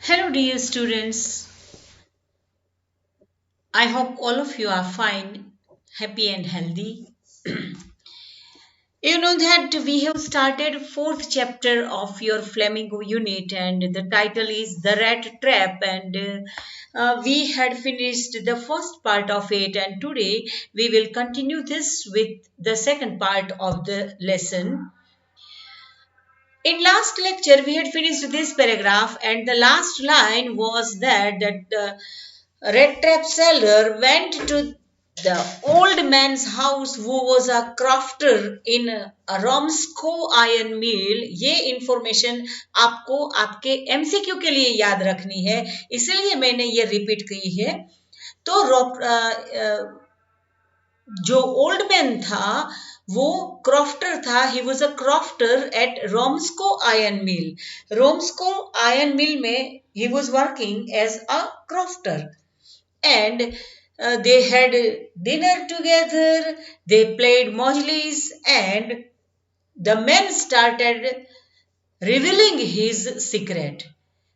Hello, dear students. I hope all of you are fine, happy, and healthy. You know that we have started fourth chapter of your Flamingo unit, and the title is The Rat Trap. And we had finished the first part of it, and today we will continue this with the second part of the lesson. In last lecture, we had finished this paragraph, and the last line was that the red trap seller went to the old man's house who was a crafter in a Romsco iron mill. ये information आपको आपके MCQ के लिए याद रखनी है, इसलिए मैंने ये रिपीट की है। तो जो ओल्ड मैन था वो क्रॉफ्टर था। He was a crofter at Romsco iron mill. Romsco iron mill में he was working as a crofter and they had dinner together, they played mojlis, and the man started revealing his secret.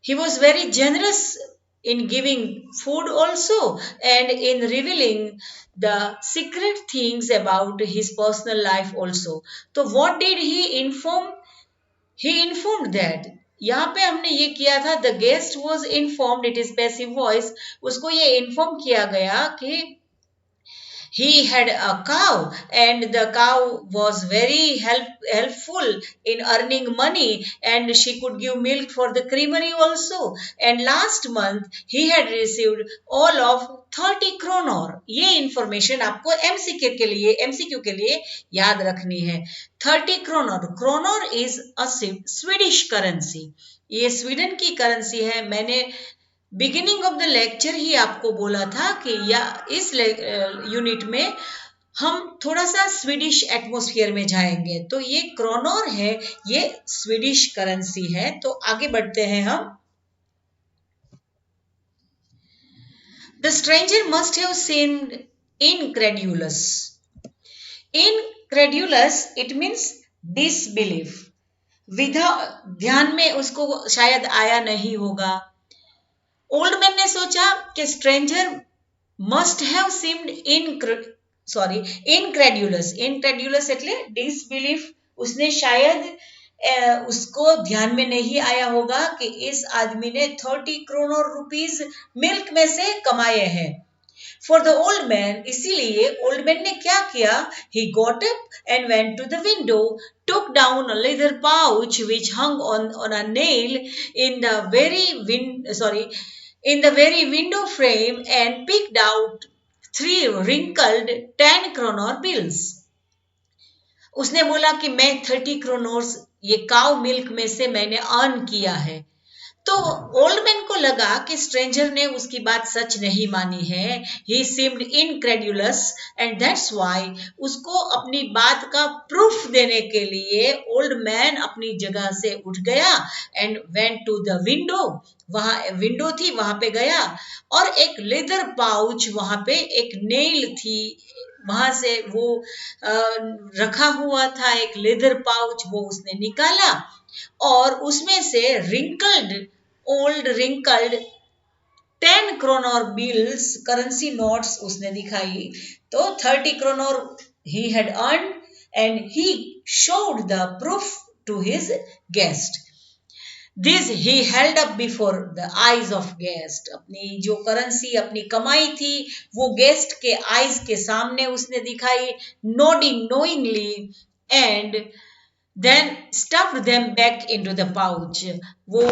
He was very generous in giving food also and in revealing the secret things about his personal life also. So what did he inform? He informed that यहाँ पे हमने ये किया था, the guest was informed, it is passive voice. उसको ये inform किया गया कि he had a cow and the cow was very helpful in earning money and she could give milk for the creamery also, and last month he had received all of 30 kronor. ये information आपको MCQ के लिए याद रखनी है। 30 kronor, kronor is a Swedish currency. ये Sweden की currency है। मैंने बिगिनिंग ऑफ द लेक्चर ही आपको बोला था कि या इस यूनिट में हम थोड़ा सा स्वीडिश एटमॉस्फेयर में जाएंगे। तो ये क्रोनोर है, ये स्वीडिश करेंसी है। तो आगे बढ़ते हैं हम। The stranger must have seemed incredulous. Incredulous it means disbelief. विधा ध्यान में उसको शायद आया नहीं होगा। ओल्ड मैन ने सोचा कि stranger must have seemed incredulous. इनक्रेड्यूलस એટલે डिसबिलीफ। उसने शायद उसको ध्यान में नहीं आया होगा कि इस आदमी ने 30 करोड़ रुपीस मिल्क में से कमाए हैं। फॉर द ओल्ड मैन, इसीलिए ओल्ड मैन ने क्या किया? He got up and went to the window, took down a leather pouch which hung on a nail in the very window frame and picked out 3 wrinkled 10 kronor bills. उसने बोला कि मैं 30 kronors ये cow milk में से मैंने earn किया है। तो ओल्ड मैन को लगा कि स्ट्रेंजर ने उसकी बात सच नहीं मानी है। ही सीम्ड इनक्रेड्यूलस एंड दैट्स व्हाई उसको अपनी बात का प्रूफ देने के लिए ओल्ड मैन अपनी जगह से उठ गया and went to the window. वहां विंडो थी, वहां पे गया और एक लेदर पाउच, वहां पे एक नेल थी, वहां से वो रखा हुआ था एक लेदर पाउच, वो उसने निकाला और उसमें से old wrinkled 10 kroner bills, currency notes उसने दिखाई। तो 30 kroner he had earned and he showed the proof to his guest. This he held up before the eyes of guest. अपनी जो करेंसी, अपनी कमाई थी, वो गेस्ट के आईज के सामने उसने दिखाई, nodding knowingly and then stuffed them back into the pouch. वो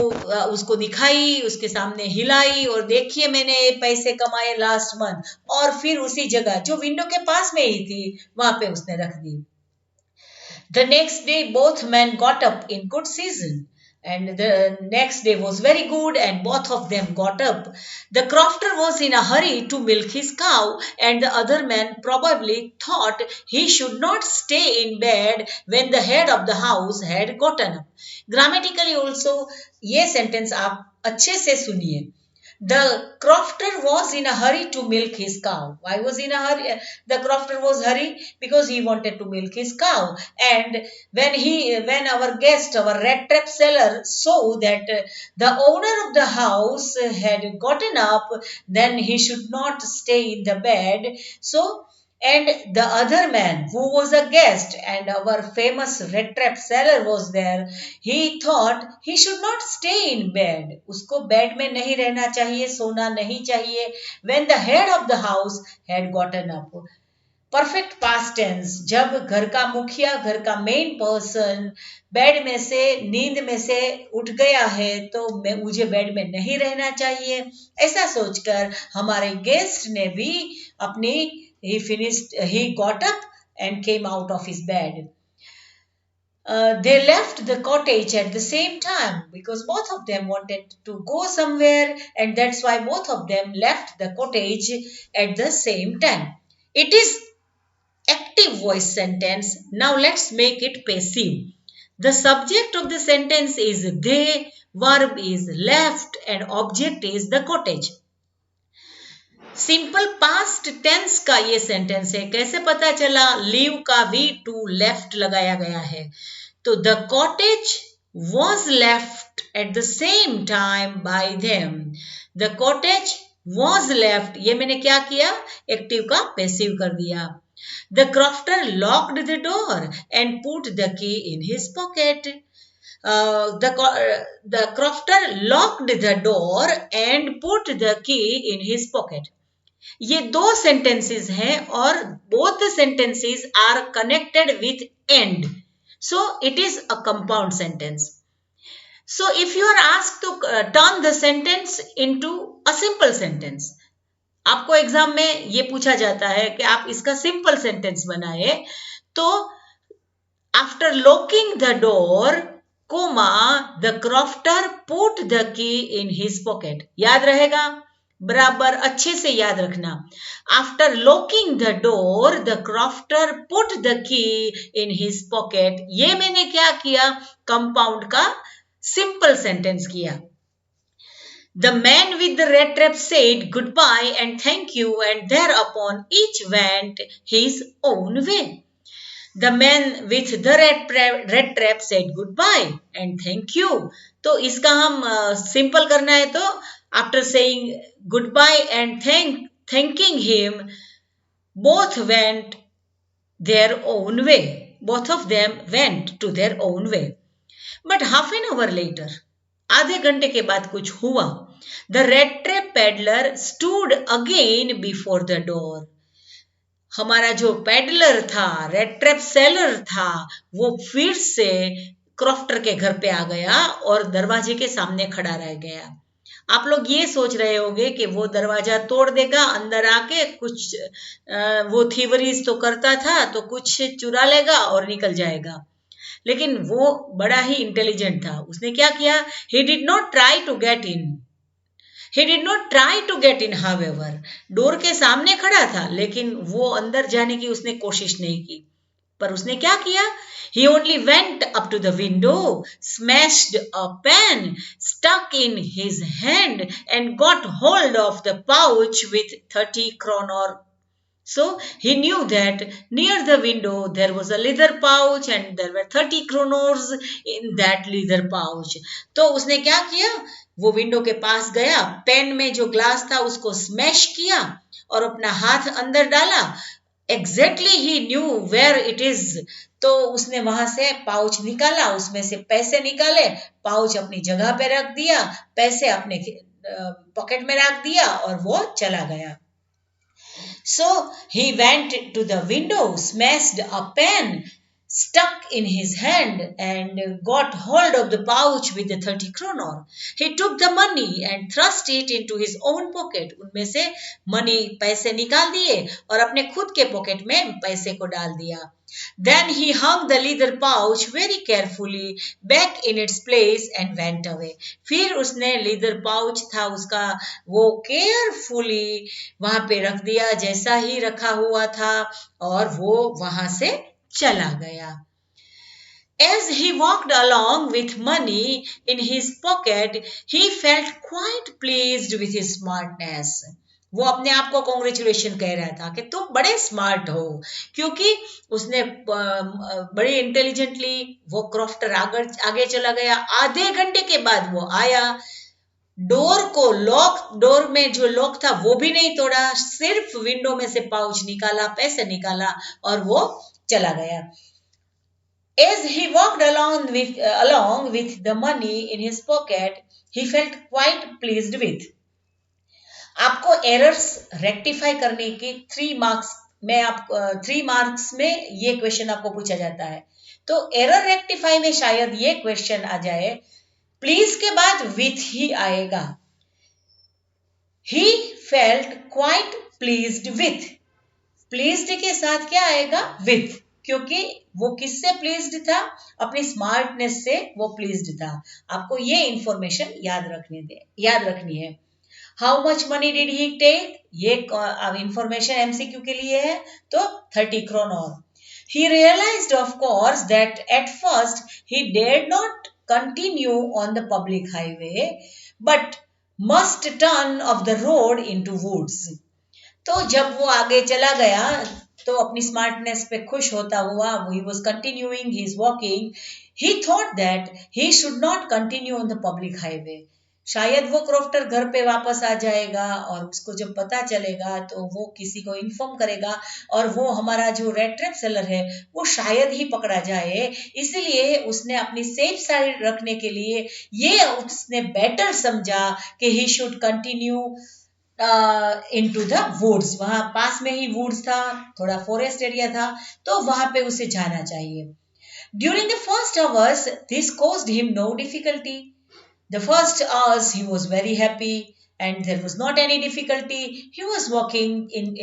उसको दिखाई, उसके सामने हिलाई और देखिए मैंने ये पैसे कमाए लास्ट मंथ, और फिर उसी जगह जो विंडो के पास में ही थी वहां पे उसने रख दी। The next day both men got up in good season. And the next day was very good and both of them got up. The crofter was in a hurry to milk his cow and the other man probably thought he should not stay in bed when the head of the house had gotten up. Grammatically also ये sentence आप अच्छे से सुनिए। The crofter was in a hurry to milk his cow. Why was he in a hurry? The crofter was hurry because he wanted to milk his cow. And when our guest, our red trap seller, saw that the owner of the house had gotten up, then he should not stay in the bed. So and the other man who was a guest and our famous red trap seller was there, he thought he should not stay in bed. Usko bed में नहीं रहना चाहिए, सोना नहीं चाहिए. When the head of the house had gotten up. Perfect past tense, जब घर का मुखिया, घर का मेन पर्सन बेड में से, नींद में से उठ गया है तो मुझे बेड में नहीं रहना चाहिए. ऐसा सोचकर हमारे गेस्ट ने भी अपनी he got up and came out of his bed. They left the cottage at the same time because both of them wanted to go somewhere, and that's why both of them left the cottage at the same time. It is active voice sentence. Now let's make it passive. The subject of the sentence is they, verb is left, and object is the cottage. Simple past tense का ये sentence है. कैसे पता चला? Leave का we to left लगाया गया है. तो the cottage was left at the same time bye them. The cottage was left, ये मैंने क्या किया? एक्टिव का पैसिव कर दिया. The crofter locked the door and put the key in his pocket. The crofter locked the door and put the key in his pocket. ये दो sentences हैं और both the sentences are connected with end. So it is a compound sentence. So if you are asked to turn the sentence into a simple sentence, आपको exam में ये पूछा जाता है कि आप इसका सिंपल सेंटेंस बनाए, तो after locking the door comma the crofter put the key in his pocket. याद रहेगा? बराबर अच्छे से याद रखना. After locking the door the crofter put the key in his pocket. ये मैंने क्या किया? कंपाउंड का सिंपल सेंटेंस किया. The man with the red trap said goodbye and thank you, and thereupon each went his own way. The man with the red trap said goodbye and thank you. तो इसका हम simple करना है तो after saying goodbye and thanking him, both went their own way. Both of them went to their own way. But half an hour later, आधे घंटे के बाद कुछ हुआ. The red trap peddler stood again before the door. हमारा जो peddler था, red trap seller था, वो फिर से क्रॉफ्टर के घर पे आ गया और दरवाजे के सामने खड़ा रह गया. आप लोग ये सोच रहे होंगे कि वो दरवाजा तोड़ देगा, अंदर आके कुछ वो थीवरीज तो करता था, तो कुछ चुरा लेगा और निकल जाएगा. लेकिन वो बड़ा ही इंटेलिजेंट था. उसने क्या किया? He did not try to get in. He did not try to get in, however. Door के सामने खड़ा था, लेकिन वो अंदर जाने की उसने कोशिश नहीं की. पर उसने क्या किया? He only went up to the window, smashed a pan, stuck in his hand, and got hold of the pouch with 30 kroner. So he knew that near the window there was a leather pouch and there were 30 kroners in that leather pouch. तो उसने क्या किया? वो window के पास गया, pen में जो glass था उसको स्मैश किया और अपना हाथ अंदर डाला. Exactly he knew where it is. तो उसने वहां से पाउच निकाला, उसमें से पैसे निकाले, पाउच अपनी जगह पे रख दिया, पैसे अपने पॉकेट में रख दिया और वो चला गया. So he went to the window, smashed a pen, stuck in his hand, and got hold of the pouch with the 30 kroner. He took the money and thrust it into his own pocket. उनमें से money पैसे निकाल दिए और अपने खुद के pocket में पैसे को डाल दिया. Then he hung the leather pouch very carefully back in its place and went away. फिर उसने leather pouch था उसका, वो carefully वहां पे रख दिया जैसा ही रखा हुआ था और वो वहां से चला गया. As he walked along with money in his pocket, he felt quite pleased with his smartness. वो अपने आप को कॉन्ग्रेचुलेशन कह रहा था कि तुम बड़े स्मार्ट हो, क्योंकि उसने बड़े इंटेलिजेंटली वो क्रॉफ्टर आगे चला गया। आधे घंटे के बाद वो आया, डोर में जो लॉक था वो भी नहीं तोड़ा, सिर्फ विंडो में से पाउच निकाला, पैसे निकाला और वो चला गया। As he walked along with the money in his pocket, he felt quite pleased with. आपको एरर्स रेक्टिफाई करने के 3 मार्क्स में ये क्वेश्चन आपको पूछा जाता है। तो एरर रेक्टिफाई में शायद ये क्वेश्चन आ जाए, प्लीज के बाद विथ ही आएगा। He felt quite pleased with. Pleased के साथ क्या आएगा? विथ, क्योंकि वो किससे प्लीज्ड था? अपनी स्मार्टनेस से वो प्लीज्ड था। आपको ये इंफॉर्मेशन याद रखनी है। How much money did he take? ये इंफॉर्मेशन एमसीक्यू के लिए है, तो 30 kroner. He realized of course that at first he dared not continue on the public highway but must turn off the road into woods. तो जब वो आगे चला गया तो अपनी स्मार्टनेस पे खुश होता हुआ, he was continuing his walking, he thought that he should not continue on the public highway. शायद वो क्रॉफ्टर घर पे वापस आ जाएगा और उसको जब पता चलेगा तो वो किसी को इन्फॉर्म करेगा और वो हमारा जो रेड ट्रैप सेलर है वो शायद ही पकड़ा जाए। इसलिए उसने अपनी सेफ साइड रखने के लिए ये उसने बेटर समझा कि he should continue into the woods. वहां पास में ही वुड्स था, थोड़ा फॉरेस्ट एरिया था, तो वहां पे उसे जाना चाहिए। During the first hours, this caused him no difficulty. The first hours he was very happy and there was not any difficulty. He was walking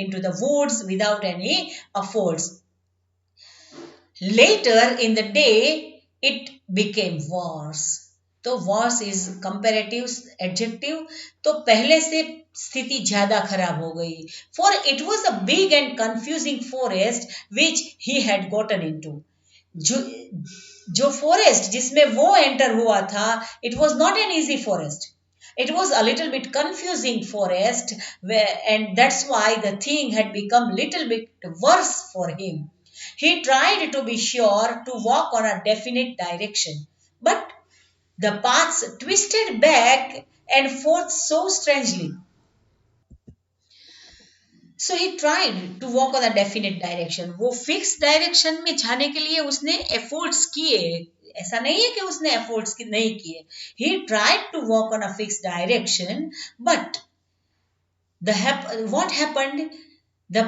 into the woods without any efforts. Later in the day, it became worse. तो verse is comparative adjective, तो पहले से स्थिति ज्यादा खराब हो गई। For it was a big and confusing forest which he had gotten into. जो फॉरेस्ट जिसमें वो एंटर हुआ था, it was not an easy forest, it was a little bit confusing forest, and that's why the thing had become little bit worse for him. He tried to be sure to walk on a definite direction, but the paths twisted back and forth so strangely. So he tried to walk on a definite direction. वो fix direction में जाने के लिए उसने efforts किए, ऐसा नहीं है कि उसने एफर्ट्स नहीं किए। He tried to walk on a fixed direction, but what happened? The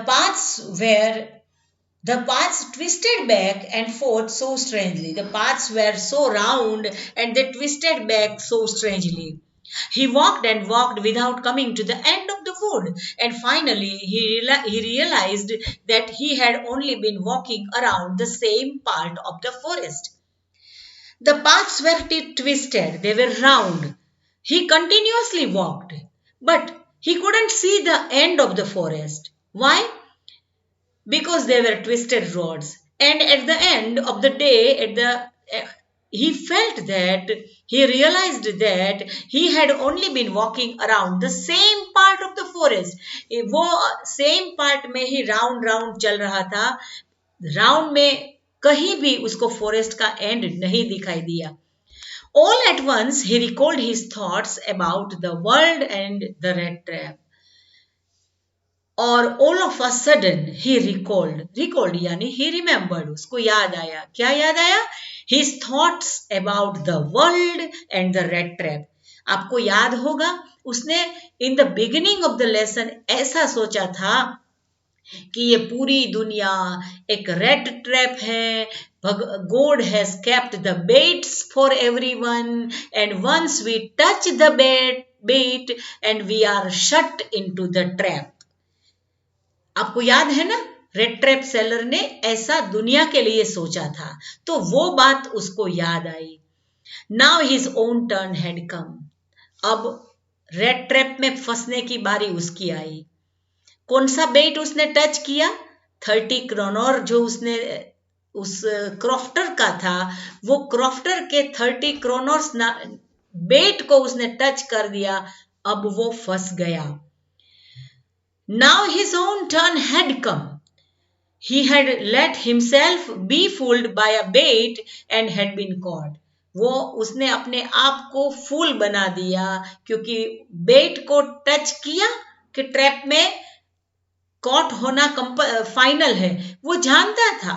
paths twisted back and forth so strangely. The paths were so round and they twisted back so strangely. He walked and walked without coming to the end of the wood, and finally he realized that he had only been walking around the same part of the forest. The paths were twisted, they were round. He continuously walked, but he couldn't see the end of the forest. Why? Because they were twisted roads. And at the end of the day, he realized that he had only been walking around the same part of the forest. वो same part में ही round चल रहा था, round में कहीं भी उसको forest का end नहीं दिखाई दिया। All at once he recalled his thoughts about the world and the red trap. और all of a sudden he recalled यानी he remembered, उसको याद आया। क्या याद आया? His thoughts about the world and the red trap. आपको याद होगा उसने in the beginning of the lesson ऐसा सोचा था कि ये पूरी दुनिया एक रेड ट्रैप है, God has kept the baits for everyone and once we touch the bait and we are shut into the trap. आपको याद है ना, रेड ट्रैप सेलर ने ऐसा दुनिया के लिए सोचा था, तो वो बात उसको याद आई। Now his own turn had come. अब रेड ट्रैप में फंसने की बारी उसकी आई। कौन सा बेट उसने टच किया? 30 kroner जो उस क्रॉफ्टर का था, वो क्रॉफ्टर के 30 क्रोनर्स बेट को उसने टच कर दिया, अब वो फंस गया। Now his own turn had come. He had let himself be fooled by a bait and had been caught. वो उसने अपने आप को फूल बना दिया, क्योंकि बेट को टच किया कि ट्रैप में कॉट होना फाइनल है, वो जानता था।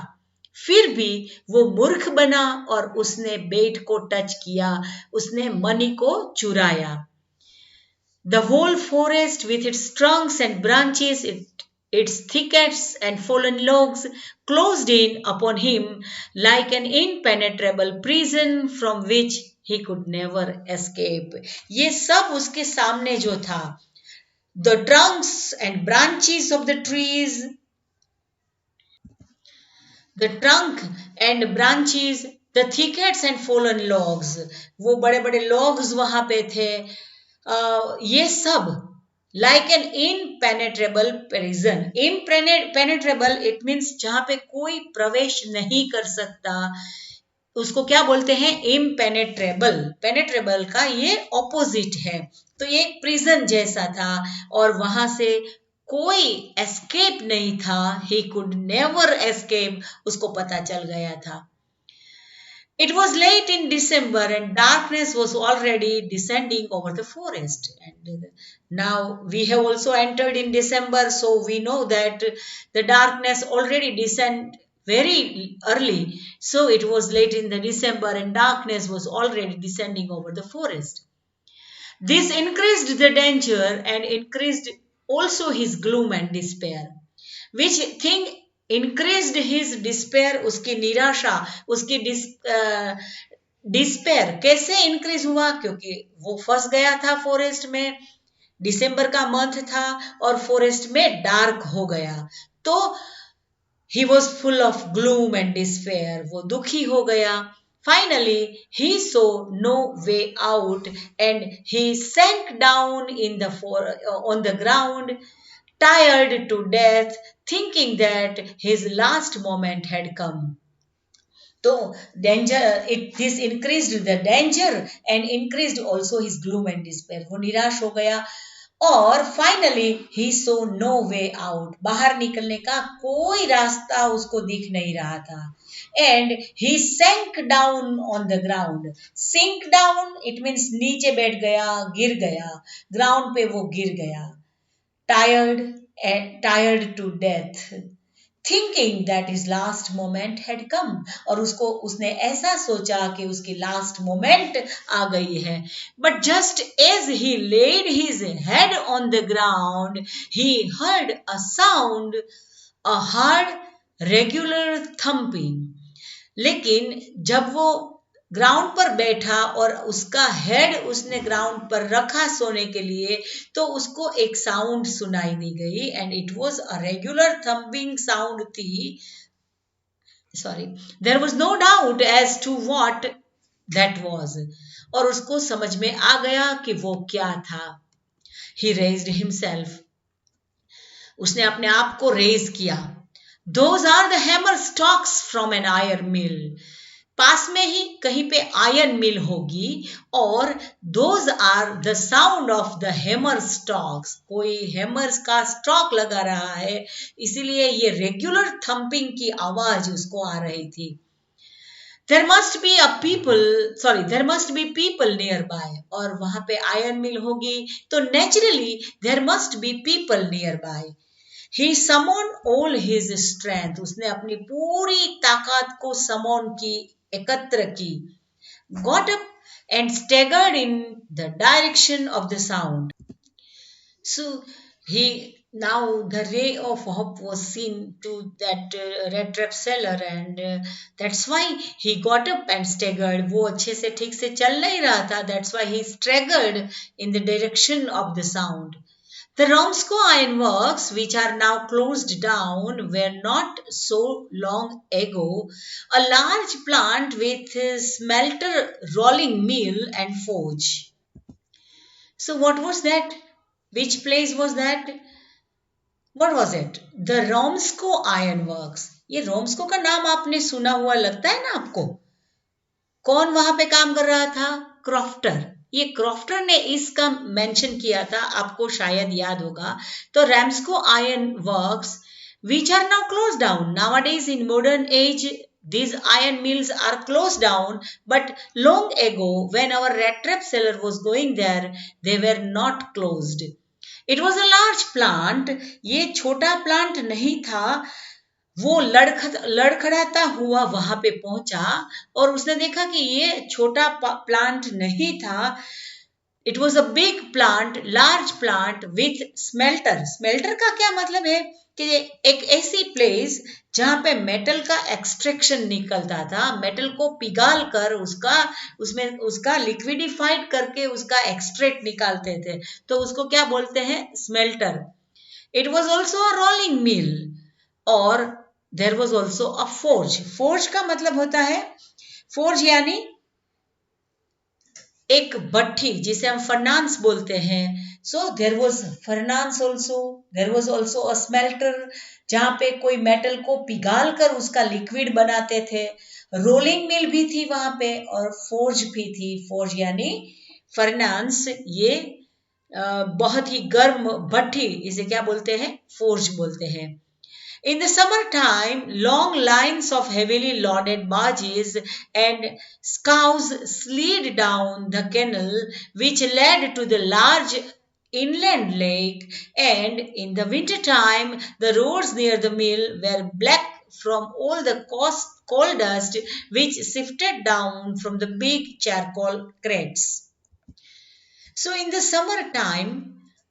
फिर भी वो मूर्ख बना और उसने बेट को टच किया, उसने मनी को चुराया। The whole forest with its trunks and branches, its thickets and fallen logs, closed in upon him like an impenetrable prison from which he could never escape. ये सब उसके सामने जो था, the trunks and branches of the trees, the trunk and branches, the thickets and fallen logs, वो बड़े बड़े logs वहां पे थे, ये सब like an impenetrable prison. Impenetrable it means जहां पे कोई प्रवेश नहीं कर सकता, उसको क्या बोलते हैं? इम्पेनेट्रेबल। पेनेट्रेबल का ये ऑपोजिट है। तो ये एक प्रिजन जैसा था और वहां से कोई एस्केप नहीं था। ही कुड नेवर एस्केप, उसको पता चल गया था। It was late in December and darkness was already descending over the forest. And now we have also entered in December, so we know that the darkness already descend very early. So it was late in the December and darkness was already descending over the forest. This increased the danger and increased also his gloom and despair. Which thing increased his despair? उसकी निराशा, उसकी despair कैसे increase हुआ? क्योंकि वो फंस गया था फॉरेस्ट में, दिसंबर का मंथ था और फॉरेस्ट में डार्क हो गया, तो he was full of gloom and despair, वो दुखी हो गया। Finally, he saw no way out and he sank down on the ground, tired to death, thinking that his last moment had come. So this increased the danger and increased also his gloom and despair. वो निराश हो गया और finally he saw no way out, बाहर निकलने का कोई रास्ता उसको दिख नहीं रहा था। And he sank down on the ground. Sink down it means नीचे बैठ गया, गिर गया, ग्राउंड पे वो गिर गया। Tired to death, thinking that his last moment had come, और उसने ऐसा सोचा कि उसकी लास्ट मोमेंट आ गई है। But just as he laid his head on the ground he heard a sound, a hard regular thumping. लेकिन जब वो ग्राउंड पर बैठा और उसका हेड उसने ग्राउंड पर रखा सोने के लिए, तो उसको एक साउंड सुनाई दी गई and it was a regular thumping sound थी। Sorry, there was no doubt as to what that was, और उसको समझ में आ गया कि वो क्या था। ही रेज्ड हिमसेल्फ, उसने अपने आप को रेज किया। Those are the hammer stocks from an iron mill, पास में ही कहीं पे आयरन मिल होगी, और those are the sound of the hammer stocks, कोई हैमर्स का स्टॉक लगा रहा है, इसीलिए ये रेगुलर थंपिंग की आवाज उसको आ रही थी। there must be people nearby, और वहां पे आयरन मिल होगी, तो naturally there must be people nearby. He summoned all his strength, उसने अपनी पूरी ताकत को समोन की, एकत्र की। Got up and staggered in the direction of the sound. So now the ray of hope was seen to that red trap seller, and that's why he got up and staggered. वो अच्छे से ठीक से चल नहीं रहा था, that's why he staggered in the direction of the sound. The Romsko ironworks, which are now closed down, were not so long ago a large plant with a smelter, rolling mill and forge. So what was that? Which place was that? What was it? The Romsko ironworks. ये रोम्स्को का नाम आपने सुना हुआ लगता है ना आपको? कौन वहां पे काम कर रहा था? क्रॉफ्टर। ये क्रॉफ्टर ने इसका मेंशन किया था, आपको शायद याद होगा। तो Ramsco iron works which are now closed down nowadays in modern age, these iron mills are closed down, but long ago when our rat trap seller was going there, they were not closed. It was a large plant. ये छोटा plant नहीं था। वो लड़खड़ाता हुआ वहां पे पहुंचा और उसने देखा कि ये छोटा प्लांट नहीं था। It was a big plant, large plant with smelter. Smelter का क्या मतलब है कि एक ऐसी प्लेस जहां पे मेटल का एक्सट्रैक्शन निकलता था, मेटल को पिघाल कर उसका लिक्विडिफाइड करके उसका एक्सट्रैक्ट निकालते थे, तो उसको क्या बोलते हैं? Smelter. It was also a rolling mill और there was also a forge. Forge का मतलब होता है, फोर्ज यानी एक भट्ठी जिसे हम फर्नांस बोलते हैं। So there was furnace also, there was also a smelter जहां पे कोई मेटल को पिघाल कर उसका लिक्विड बनाते थे। रोलिंग मिल भी थी वहां पे और फोर्ज भी थी। फोर्ज यानी फर्नांस, ये बहुत ही गर्म भट्ठी, इसे क्या बोलते हैं? फोर्ज बोलते हैं। In the summertime, long lines of heavily loaded barges and scows slid down the canal which led to the large inland lake, and in the wintertime, the roads near the mill were black from all the coal dust which sifted down from the big charcoal crates. So, in the summertime,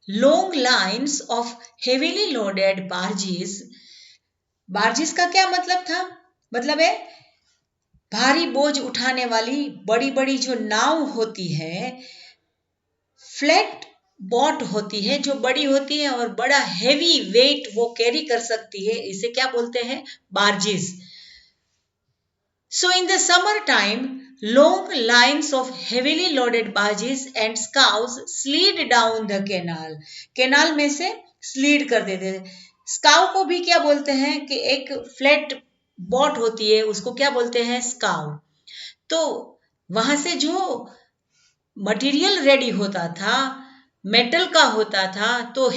long lines of heavily loaded barges, बार्जिस का क्या मतलब था? मतलब है भारी बोझ उठाने वाली बड़ी बड़ी जो नाव होती है, फ्लैट बोट होती है, जो बड़ी होती है और बड़ा हेवी वेट वो कैरी कर सकती है, इसे क्या बोलते हैं? बार्जिस। So in the summer time, long lines of heavily loaded barges and scows slid down the canal. Canal में से स्लीड कर देते थे। स्काउ को भी क्या बोलते हैं कि एक फ्लैट बोट होती है, उसको क्या बोलते हैं? स्काउ। तो वहां से जो मटेरियल रेडी होता था, मेटल का होता था, तो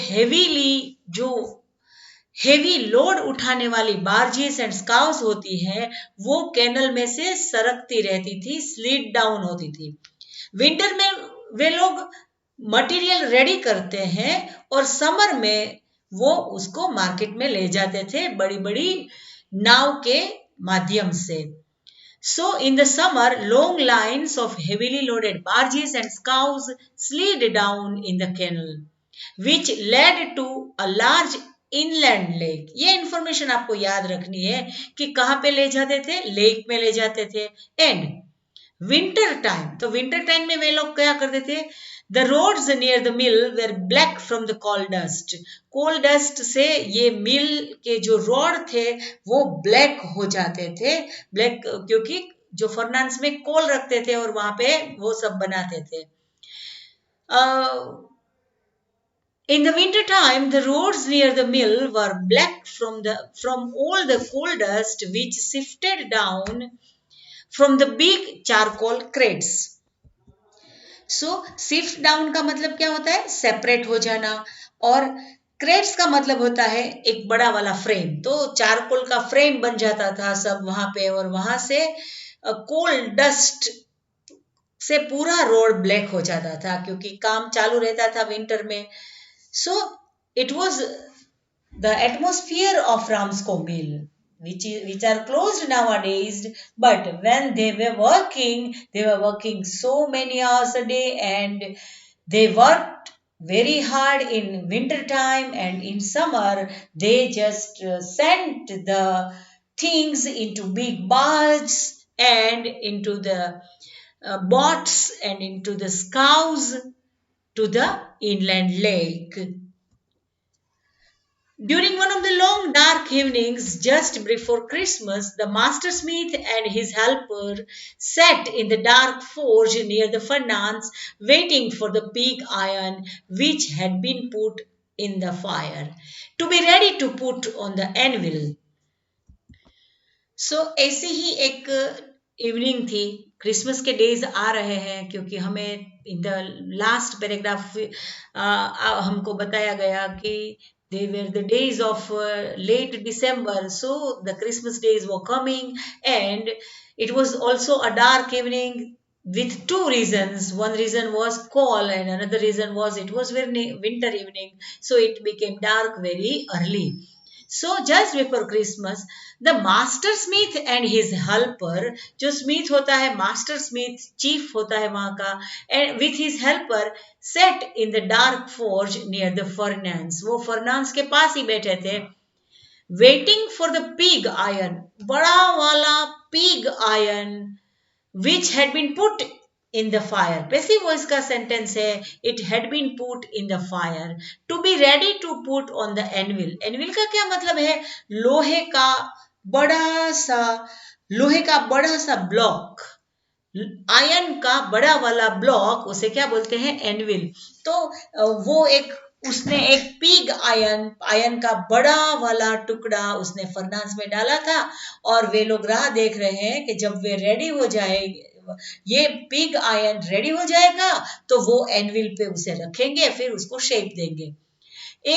हेवी लोड उठाने वाली बार्जेस एंड स्काउस होती है, वो कैनल में से सरकती रहती थी, स्लीड डाउन होती थी। विंटर में वे लोग मटेरियल रेडी करते हैं और समर में वो उसको मार्केट में ले जाते थे बड़ी बड़ी नाव के माध्यम से। So in the summer, long lines of heavily loaded barges and scows slid down in the canal, which led to a large inland lake. ये इंफॉर्मेशन आपको याद रखनी है कि कहाँ पे ले जाते थे? लेक में ले जाते थे। एंड विंटर टाइम, तो विंटर टाइम में वे लोग क्या करते थे? The roads near the mill were black from the coal dust. Coal dust से ये मिल के जो रोड थे वो ब्लैक हो जाते थे। ब्लैक क्योंकि जो फर्नांस में कोल रखते थे और वहां पे वो सब बनाते थे। In the winter time, the roads near the mill were black from all the coal dust which sifted down from the big charcoal crates. So, sift down का मतलब क्या होता है? सेपरेट हो जाना। और क्रेट्स का मतलब होता है एक बड़ा वाला फ्रेम। तो चारकोल का फ्रेम बन जाता था सब वहां पे, और वहां से कोल डस्ट से पूरा रोड ब्लैक हो जाता था क्योंकि काम चालू रहता था विंटर में। So it was the atmosphere of Ramsco mill, which are closed nowadays. But when they were working so many hours a day, and they worked very hard in winter time, and in summer they just sent the things into big barges and into the boats and into the scows to the inland lake. During one of the long dark evenings just before Christmas, the master smith and his helper sat in the dark forge near the furnace waiting for the pig iron which had been put in the fire to be ready to put on the anvil. ऐसी ही एक evening थी। Christmas के days आ रहे हैं, क्योंकि हमें in the last paragraph हमको बताया गया कि they were the days of late December, so the Christmas days were coming, and it was also a dark evening with two reasons. One reason was cold, and another reason was it was winter evening, so it became dark very early. So just before Christmas, the master smith and his helper, जो Smith होता है, master Smith chief होता है वहां का, and with his helper sat in the dark forge near the furnace. वो फर्नांस के पास ही बैठे थे, waiting for the pig iron, बड़ा वाला pig iron which had been put in the fire. Passive voice का sentence है, it had been put in the fire to be ready to put on the anvil. Anvil का क्या मतलब है? लोहे का बड़ा सा ब्लॉक, आयन का बड़ा वाला ब्लॉक, उसे क्या बोलते हैं? एनविल. तो वो एक उसने एक पिग आयन का बड़ा वाला टुकड़ा उसने फर्नांस में डाला था, और वे लोग राह देख रहे हैं कि जब वे रेडी हो जाएंगे, ये पिग आयन रेडी हो जाएगा, तो वो एनविल पे उसे रखेंगे, फिर उसको शेप देंगे.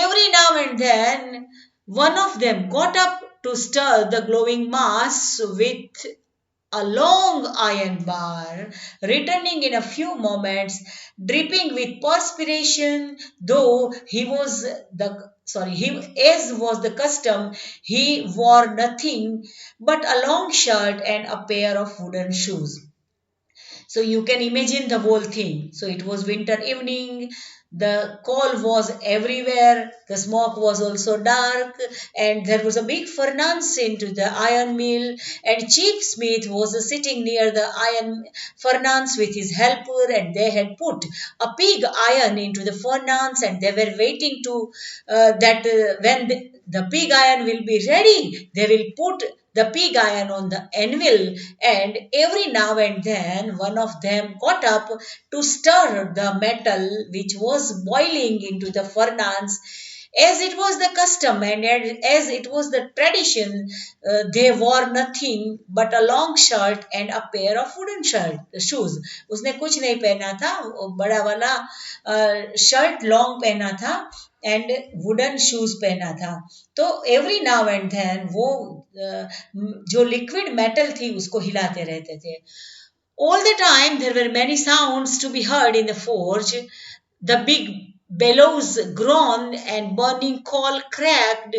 Every now and then one of them got up to stir the glowing mass with a long iron bar, returning in a few moments, dripping with perspiration, though as was the custom, he wore nothing but a long shirt and a pair of wooden shoes. So you can imagine the whole thing. So it was winter evening, the coal was everywhere, the smoke was also dark, and there was a big furnace into the iron mill, and Chief Smith was sitting near the iron furnace with his helper, and they had put a pig iron into the furnace, and they were waiting to when the pig iron will be ready, they will put the pig iron on the anvil, and every now and then one of them got up to stir the metal which was boiling into the furnace. As it was the custom and as it was the tradition, they wore nothing but a long shirt and a pair of wooden shoes. उसने कुछ नहीं पहना था, बड़ा वाला shirt long पहना था and wooden shoes पहना था. तो एवरी नाउ एंड देन वो जो लिक्विड मेटल थी उसको हिलाते रहते थे. All the time there were many sounds to be heard in the forge. The big bellows groaned and burning coal cracked.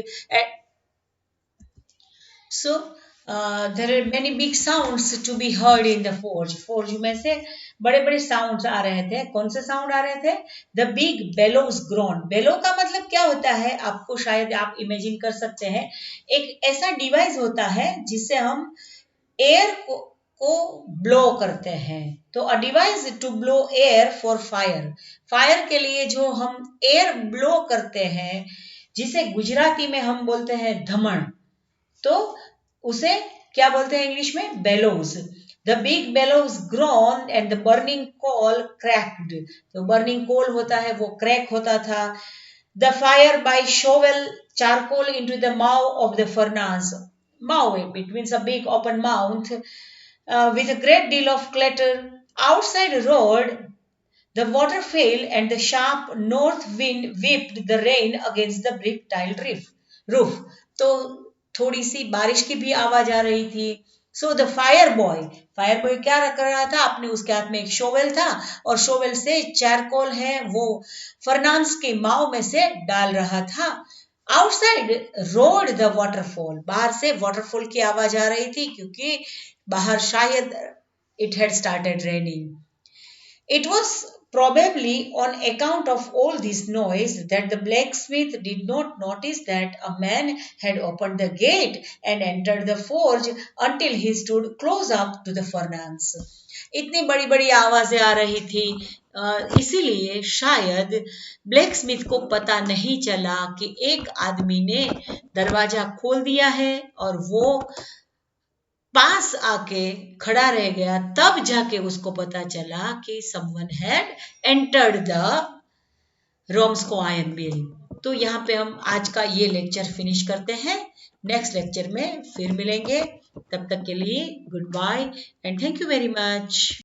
There are many big sounds to be heard in the forge. Forge में से बड़े बड़े sounds आ रहे थे. कौन से sound आ रहे थे? The big bellows groaned. बेलो का मतलब क्या होता है? आपको शायद आप इमेजिन कर सकते हैं. एक ऐसा डिवाइस होता है जिससे हम एयर को ब्लो करते हैं. तो a device to blow air for fire. Fire के लिए जो हम एयर ब्लो करते हैं, जिसे गुजराती में हम बोलते हैं धमण, तो उसे क्या बोलते हैं इंग्लिश में? Bellows. The big bellows groan and the burning coal cracked. तो बर्निंग कोल होता है वो क्रैक होता था. The fire by shovel charcoal into the mouth of the furnace. Mouth, it means a big open mouth with a great deal of clatter. Outside road, the water fell and the sharp north wind whipped the rain against the brick tiled roof. तो थोड़ी सी बारिश की भी आवाज आ रही थी. So the fire boy क्या कर रहा था? अपने उसके हाथ में एक शोवेल था, और शोवेल से चारकोल है वो फर्नांस के माव में से डाल रहा था. Outside road the waterfall. बाहर से वाटरफॉल की आवाज आ रही थी, क्योंकि बाहर शायद it had started raining. It was probably on account of all this noise that the blacksmith did not notice that a man had opened the gate and entered the forge until he stood close up to the furnace. इतनी बड़ी बड़ी आवाजें आ रही थी, इसीलिए शायद blacksmith को पता नहीं चला कि एक आदमी ने दरवाजा खोल दिया है, और वो पास आके खड़ा रह गया. तब जाके उसको पता चला कि someone had entered the Romsko iron mill. तो यहाँ पे हम आज का ये लेक्चर फिनिश करते हैं. नेक्स्ट लेक्चर में फिर मिलेंगे. तब तक के लिए goodbye and thank you very much.